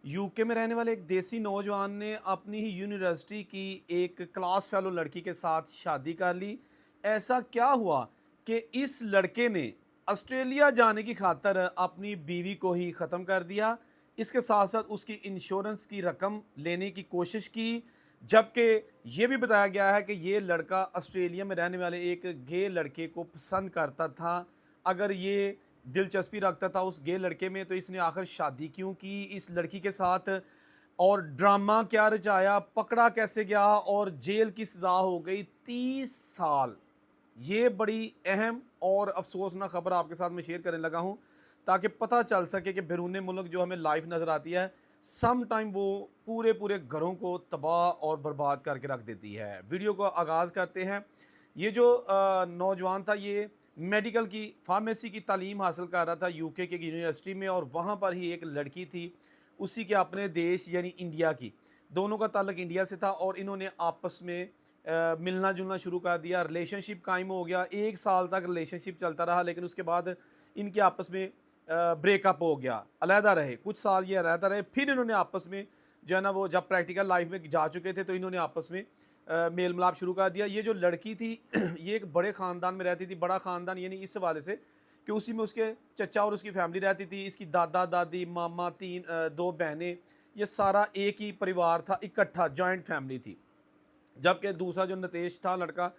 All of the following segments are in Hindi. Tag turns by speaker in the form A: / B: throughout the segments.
A: यूके में रहने वाले एक देसी नौजवान ने अपनी ही यूनिवर्सिटी की एक क्लास फेलो लड़की के साथ शादी कर ली। ऐसा क्या हुआ कि इस लड़के ने ऑस्ट्रेलिया जाने की खातर अपनी बीवी को ही ख़त्म कर दिया। इसके साथ साथ उसकी इंश्योरेंस की रकम लेने की कोशिश की, जबकि ये भी बताया गया है कि ये लड़का ऑस्ट्रेलिया में रहने वाले एक गे लड़के को पसंद करता था। अगर ये दिलचस्पी रखता था उस गे लड़के में, तो इसने आखिर शादी क्यों की इस लड़की के साथ, और ड्रामा क्या रचाया, पकड़ा कैसे गया और जेल की सज़ा हो गई 30 साल। ये बड़ी अहम और अफ़सोसनाक खबर आपके साथ मैं शेयर करने लगा हूँ, ताकि पता चल सके कि बैरून मुल्क जो हमें लाइफ़ नज़र आती है, सम टाइम वो पूरे-पूरे घरों को तबाह और बर्बाद करके रख देती है। वीडियो को आगाज़ करते हैं। ये जो नौजवान था, ये मेडिकल की फार्मेसी की तालीम हासिल कर रहा था यूके की यूनिवर्सिटी में, और वहाँ पर ही एक लड़की थी, उसी के अपने देश यानी इंडिया की। दोनों का ताल्लुक इंडिया से था और इन्होंने आपस में मिलना-जुलना शुरू कर दिया, रिलेशनशिप कायम हो गया। 1 साल तक रिलेशनशिप चलता रहा, लेकिन उसके बाद इनके आपस में ब्रेकअप हो गया, अलहदा रहे। कुछ साल ये अलहदा रहे, फिर इन्होंने आपस में जो है ना, वो जब प्रैक्टिकल लाइफ में जा चुके थे, तो इन्होंने आपस में मेल मिलाप शुरू कर दिया। ये जो लड़की थी ये एक बड़े ख़ानदान में रहती थी। बड़ा ख़ानदान यानी इस हवाले से कि उसी में उसके चचा और उसकी फैमिली रहती थी। इसकी दादा-दादी, मामा, 2 बहनें, ये सारा एक ही परिवार था, इकट्ठा जॉइंट फैमिली थी। जबकि दूसरा जो नितेश था लड़का,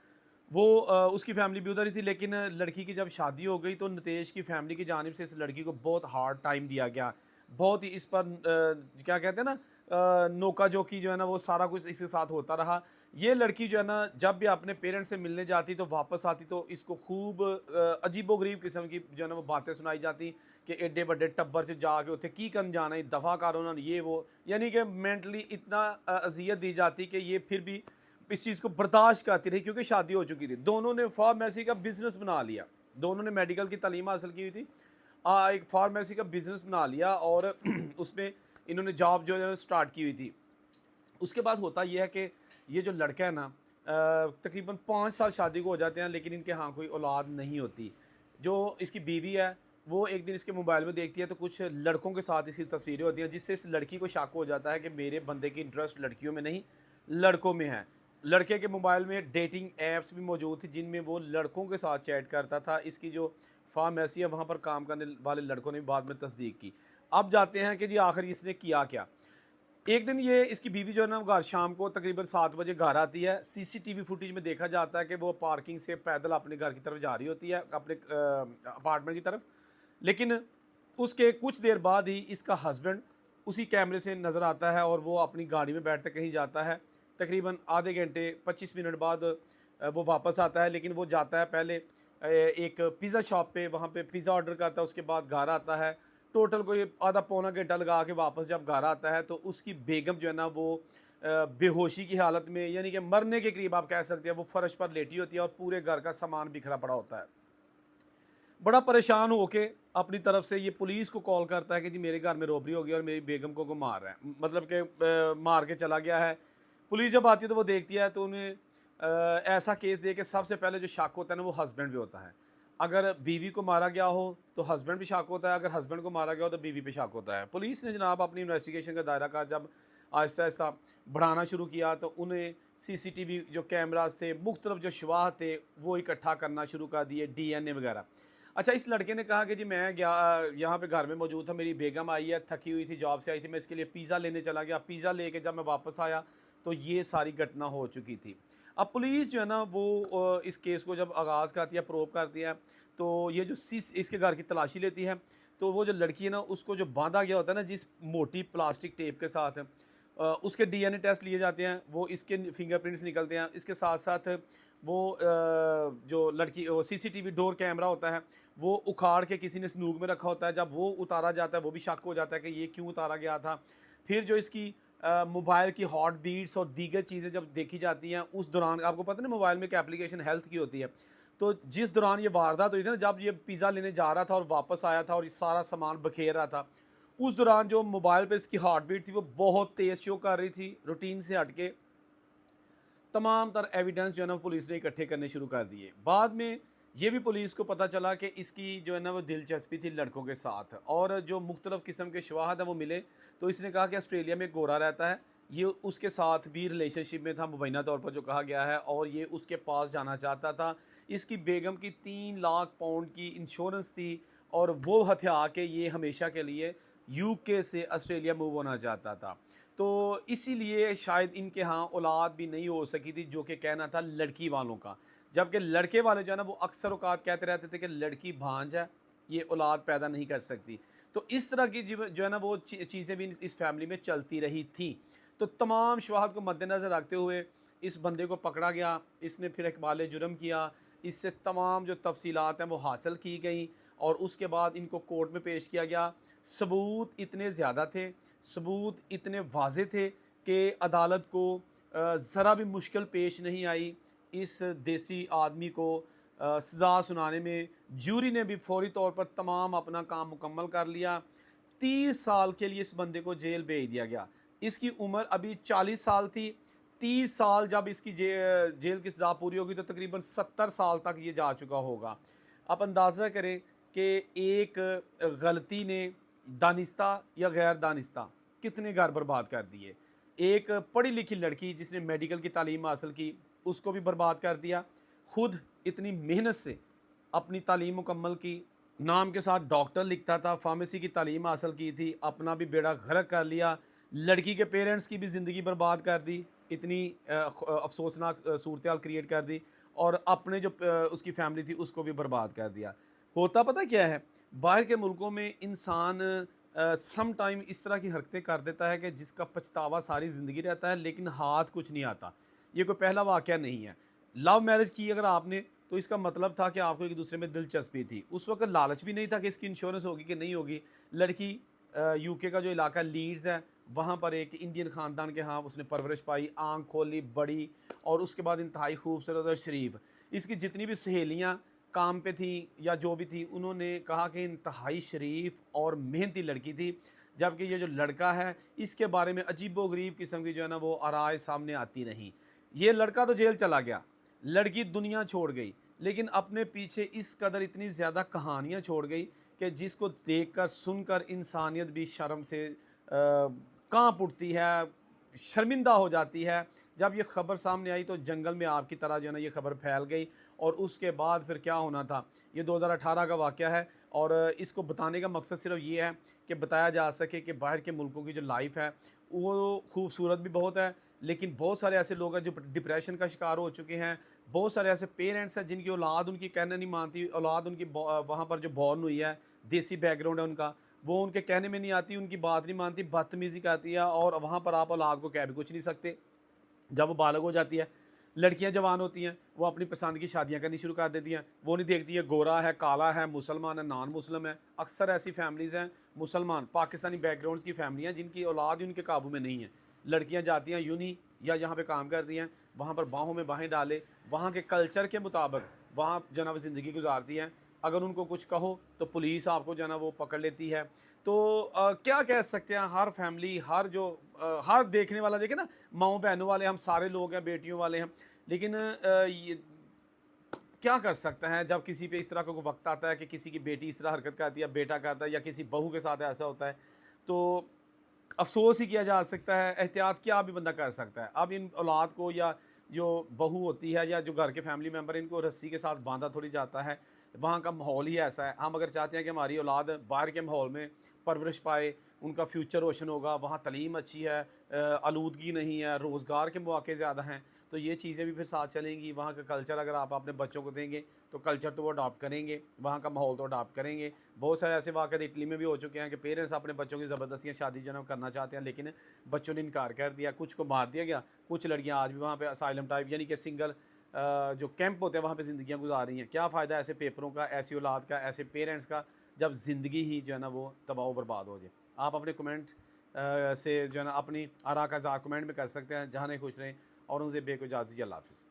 A: वो उसकी फैमिली भी उधर ही थी, लेकिन लड़की की जब शादी हो गई तो नितेश की फैमिली की जानिब से इस लड़की को बहुत हार्ड टाइम दिया गया। बहुत ही इस पर क्या कहते हैं ना, नोका-झोंकी जो है ना, वो सारा कुछ इसके साथ होता रहा। ये लड़की जो है ना, जब भी अपने पेरेंट्स से मिलने जाती तो वापस आती तो इसको खूब अजीबो-गरीब किस्म की जो है ना वो बातें सुनाई जाती कि एड्डे बड्डे टब्बर च जाके उत्थे की करन जाना है, दफ़ा कर उन्होंने ये वो। यानी कि मेंटली इतना अज़ियत दी जाती कि ये फिर भी इस चीज़ को बर्दाश्त करती रही, क्योंकि शादी हो चुकी थी। दोनों ने फार्मेसी का बिज़नेस बना लिया। दोनों ने मेडिकल की तालीम हासिल की हुई थी। एक फार्मेसी का बिज़नेस बना लिया और उसमें इन्होंने जॉब जो है स्टार्ट की हुई थी। उसके बाद होता ये है कि ये जो लड़का है ना, तकरीबन 5 साल शादी को हो जाते हैं, लेकिन इनके यहाँ कोई औलाद नहीं होती। जो इसकी बीवी है, वो एक दिन इसके मोबाइल में देखती है तो कुछ लड़कों के साथ इसकी तस्वीरें होती हैं, जिससे इस लड़की को शक हो जाता है कि मेरे बंदे की इंटरेस्ट लड़कियों में नहीं, लड़कों में है। लड़के के मोबाइल में डेटिंग ऐप्स भी मौजूद थी, जिनमें वो लड़कों के साथ चैट करता था। इसकी जो फार्मेसी है, वहाँ पर काम करने वाले लड़कों ने भी बाद में तस्दीक की। अब जाते हैं कि जी आखिर इसने किया क्या? एक दिन ये इसकी बीवी जो है ना, वो घर शाम को तकरीबन 7 बजे घर आती है। सीसीटीवी फुटेज में देखा जाता है कि वो पार्किंग से पैदल अपने घर की तरफ जा रही होती है, अपने अपार्टमेंट की तरफ। लेकिन उसके कुछ देर बाद ही इसका हस्बैंड उसी कैमरे से नज़र आता है और वो अपनी गाड़ी में बैठकर कहीं जाता है। तकरीबन आधे घंटे 25 मिनट बाद वो वापस आता है, लेकिन वो जाता है पहले एक पिज़्ज़ा शॉप पे, वहाँ पे पिज़्ज़ा ऑर्डर करता है, उसके बाद घर आता है। टोटल कोई आधा पौना घंटा लगा के वापस जब घर आता है, तो उसकी बेगम जो है ना, वो बेहोशी की हालत में, यानी कि मरने के करीब आप कह सकते हैं, वो फर्श पर लेटी होती है और पूरे घर का सामान बिखरा पड़ा होता है। बड़ा परेशान होके अपनी तरफ से ये पुलिस को कॉल करता है कि जी मेरे घर में रॉबरी हो गई और मेरी बेगम को मार रहा है, मतलब कि मार के चला गया है। पुलिस जब आती है तो वो देखती है, तो उन्हें ऐसा केस दे के सबसे पहले जो शक होता है ना, वो हस्बैंड पे होता है। अगर बीवी को मारा गया हो तो हस्बैंड पे शक होता है, अगर हस्बैंड को मारा गया हो तो बीवी पे शक होता है। पुलिस ने जनाब अपनी इन्वेस्टिगेशन का दायरा का जब आहिस्ता आहिस्ता बढ़ाना शुरू किया, तो उन्हें सीसीटीवी जो कैमराज थे, मुख्तलिफ जो शवाह थे, वो इकट्ठा करना शुरू कर दिए, डीएनए वगैरह। अच्छा, इस लड़के ने कहा कि जी मैं गया, यहाँ पे घर में मौजूद था, मेरी बेगम आई है, थकी हुई थी, जॉब से आई थी, मैं इसके लिए पिज़्ज़ा लेने चला गया। पिज़्ज़ा लेके जब मैं वापस आया तो ये सारी घटना हो चुकी थी। अब पुलिस जो है ना, वो इस केस को जब आगाज़ करती है, प्रोब करती है, तो ये जो इसके घर की तलाशी लेती है, तो वो जो लड़की है ना, उसको जो बांधा गया होता है ना जिस मोटी प्लास्टिक टेप के साथ, उसके डीएनए टेस्ट लिए जाते हैं, वो इसके फिंगरप्रिंट्स निकलते हैं। इसके साथ साथ वो जो लड़की, वो सीसीटीवी डोर कैमरा होता है, वो उखाड़ के किसी ने स्नूक में रखा होता है, जब वो उतारा जाता है वो भी शक हो जाता है कि ये क्यों उतारा गया था। फिर जो इसकी मोबाइल की हॉट बीट्स और दीगर चीज़ें जब देखी जाती हैं, उस दौरान आपको पता है ना, मोबाइल में एक एप्लीकेशन हेल्थ की होती है, तो जिस दौरान ये वारदात हुई थी ना, जब ये पिज़्ज़ा लेने जा रहा था और वापस आया था और ये सारा सामान बखेर रहा था, उस दौरान जो मोबाइल पे इसकी हार्ट बीट थी वो बहुत तेज़ शो कर रही थी, रूटीन से हट के। तमाम तर एविडेंस जो है ना, पुलिस ने इकट्ठे करने शुरू कर दिए। बाद में ये भी पुलिस को पता चला कि इसकी जो है ना वो दिलचस्पी थी लड़कों के साथ, और जो मुख्तलिफ़ किस्म के शवाहद हैं वो मिले, तो इसने कहा कि ऑस्ट्रेलिया में एक गोरा रहता है, ये उसके साथ भी रिलेशनशिप में था मुबैना तौर पर जो कहा गया है, और ये उसके पास जाना चाहता था। इसकी बेगम की 3 लाख पाउंड की इंश्योरेंस थी, और वो हथिया के ये हमेशा के लिए यूके से ऑस्ट्रेलिया मूव होना चाहता था। तो इसीलिए शायद इनके यहाँ औलाद भी नहीं हो सकी थी, जो कि कहना था लड़की वालों का। जबकि लड़के वाले जो है ना वो अक्सर औकात कहते रहते थे कि लड़की भांज है, ये औलाद पैदा नहीं कर सकती। तो इस तरह की जो है ना वो चीज़ें भी इस फैमिली में चलती रही थी। तो तमाम शुबहात को मद्देनज़र रखते हुए इस बंदे को पकड़ा गया, इसने फिर इकबाल जुर्म किया, इससे तमाम जो तफसीलात हैं वो हासिल की गई, और उसके बाद इनको कोर्ट में पेश किया गया। सबूत इतने ज़्यादा थे, सबूत इतने वाज़े थे कि अदालत को ज़रा भी मुश्किल पेश नहीं आई इस देसी आदमी को सज़ा सुनाने में। जूरी ने भी फौरी तौर पर तमाम अपना काम मुकम्मल कर लिया। 30 साल के लिए इस बंदे को जेल भेज दिया गया। इसकी उम्र अभी 40 साल थी। 30 साल जब इसकी जेल की सज़ा पूरी होगी तो तकरीबन 70 साल तक ये जा चुका होगा। आप अंदाज़ा करें कि एक गलती ने दानिस्ता या गैर दानिस्ता कितने घर बर्बाद कर दिए। एक पढ़ी लिखी लड़की जिसने मेडिकल की तालीम हासिल की, उसको भी बर्बाद कर दिया। खुद इतनी मेहनत से अपनी तालीम मुकम्मल की, नाम के साथ डॉक्टर लिखता था, फार्मेसी की तालीम हासिल की थी, अपना भी बेड़ा गर्क कर लिया। लड़की के पेरेंट्स की भी ज़िंदगी बर्बाद कर दी, इतनी अफसोसनाक सूरत हाल क्रिएट कर दी, और अपने जो उसकी फैमिली थी उसको भी बर्बाद कर दिया। होता पता क्या है, बाहर के मुल्कों में इंसान सम टाइम इस तरह की हरकतें कर देता है कि जिसका पछतावा सारी ज़िंदगी रहता है, लेकिन हाथ कुछ नहीं आता। ये कोई पहला वाक़या नहीं है। लव मैरिज की अगर आपने, तो इसका मतलब था कि आपको एक दूसरे में दिलचस्पी थी। उस वक़्त लालच भी नहीं था कि इसकी इंश्योरेंस होगी कि नहीं होगी। लड़की यूके का जो इलाका लीड्स है, वहाँ पर एक इंडियन ख़ानदान के यहाँ उसने परवरिश पाई, आँख खोली, बड़ी, और उसके बाद इंतहाई खूबसूरत और शरीफ। इसकी जितनी भी सहेलियाँ काम पे थी या जो भी थी, उन्होंने कहा कि इंतहाई शरीफ और मेहनती लड़की थी। जबकि ये जो लड़का है, इसके बारे में अजीबो-गरीब किस्म की जो है ना वो आराए सामने आती रहीं। ये लड़का तो जेल चला गया, लड़की दुनिया छोड़ गई, लेकिन अपने पीछे इस कदर इतनी ज़्यादा कहानियाँ छोड़ गई कि जिसको देखकर सुनकर इंसानियत भी शर्म से काँप उठती है, शर्मिंदा हो जाती है। जब ये खबर सामने आई तो जंगल में आग की तरह जो है ना ये खबर फैल गई, और उसके बाद फिर क्या होना था, ये 2018 का वाक़या है, और इसको बताने का मकसद सिर्फ ये है कि बताया जा सके कि बाहर के मुल्कों की जो लाइफ है वो खूबसूरत भी बहुत है, लेकिन बहुत सारे ऐसे लोग हैं जो डिप्रेशन का शिकार हो चुके हैं। बहुत सारे ऐसे पेरेंट्स हैं जिनकी औलाद उनकी कहना नहीं मानती, औलाद उनकी वहाँ पर जो बॉर्न हुई है, देसी बैकग्राउंड है उनका, वो उनके कहने में नहीं आती, उनकी बात नहीं मानती, बदतमीज़ी करती है, और वहाँ पर आप औलाद को कह भी कुछ नहीं सकते। जब वो बालग हो जाती है, लड़कियां जवान होती हैं, वो अपनी पसंद की शादियां करनी शुरू कर देती हैं। वो नहीं देखती है गोरा है, काला है, मुसलमान है, नॉन मुस्लिम है। अक्सर ऐसी फैमिलीज़ हैं, मुसलमान पाकिस्तानी बैकग्राउंड की फैमिलियाँ जिनकी औलाद ही उनके काबू में नहीं है। लड़कियां जाती हैं यूनी या जहाँ पे काम करती हैं, वहाँ पर बाहों में बाहें डाले, वहाँ के कल्चर के मुताबिक वहाँ जो है ना वो ज़िंदगी गुजारती हैं। अगर उनको कुछ कहो तो पुलिस आपको जो है ना वो पकड़ लेती है। तो क्या कह सकते हैं, हर फैमिली, हर जो हर देखने वाला देखे ना, माँओं बहनों वाले हम सारे लोग हैं, बेटियों वाले हैं, लेकिन ये क्या कर सकते हैं जब किसी पे इस तरह का कोई वक्त आता है कि किसी की बेटी इस तरह हरकत करती है, बेटा करता है, या किसी बहू के साथ ऐसा होता है, तो अफ़सोस ही किया जा सकता है। एहतियात क्या भी बंदा कर सकता है। अब इन औलाद को, या जो बहू होती है, या जो घर के फैमिली मेम्बर, इनको रस्सी के साथ बांधा थोड़ी जाता है। वहाँ का माहौल ही ऐसा है। हम अगर चाहते हैं कि हमारी औलाद बाहर के माहौल में परवरिश पाए, उनका फ्यूचर रोशन होगा, वहाँ तालीम अच्छी है, आलूदगी नहीं है, रोज़गार के मौके ज़्यादा हैं, तो ये चीज़ें भी फिर साथ चलेंगी। वहाँ का कल्चर अगर आप अपने बच्चों को देंगे तो कल्चर तो वो अडॉप्ट करेंगे, वहाँ का माहौल तो अडॉप्ट करेंगे। बहुत सारे ऐसे वाक़यात इटली में भी हो चुके हैं कि पेरेंट्स अपने बच्चों की ज़बरदस्तियाँ शादी जन्म करना चाहते हैं, लेकिन बच्चों ने इनकार कर दिया, कुछ को मार दिया गया, कुछ लड़कियाँ आज भी वहाँ पे असाइलम टाइप यानी कि सिंगल जो कैंप होते हैं वहाँ पे ज़िंदगियाँ गुजार रही हैं। क्या फ़ायदा ऐसे पेपरों का, ऐसी औलाद का, ऐसे पेरेंट्स का, जब ज़िंदगी ही जो है ना वो तबाह बर्बाद हो जाए। आप अपने कमेंट से जो है ना अपनी आरा का इज़हार कमेंट में कर सकते हैं। जहाँ खुश रहें, और उनसे बेको इजाज़त दीजिए। अल्लाह हाफ़िज़।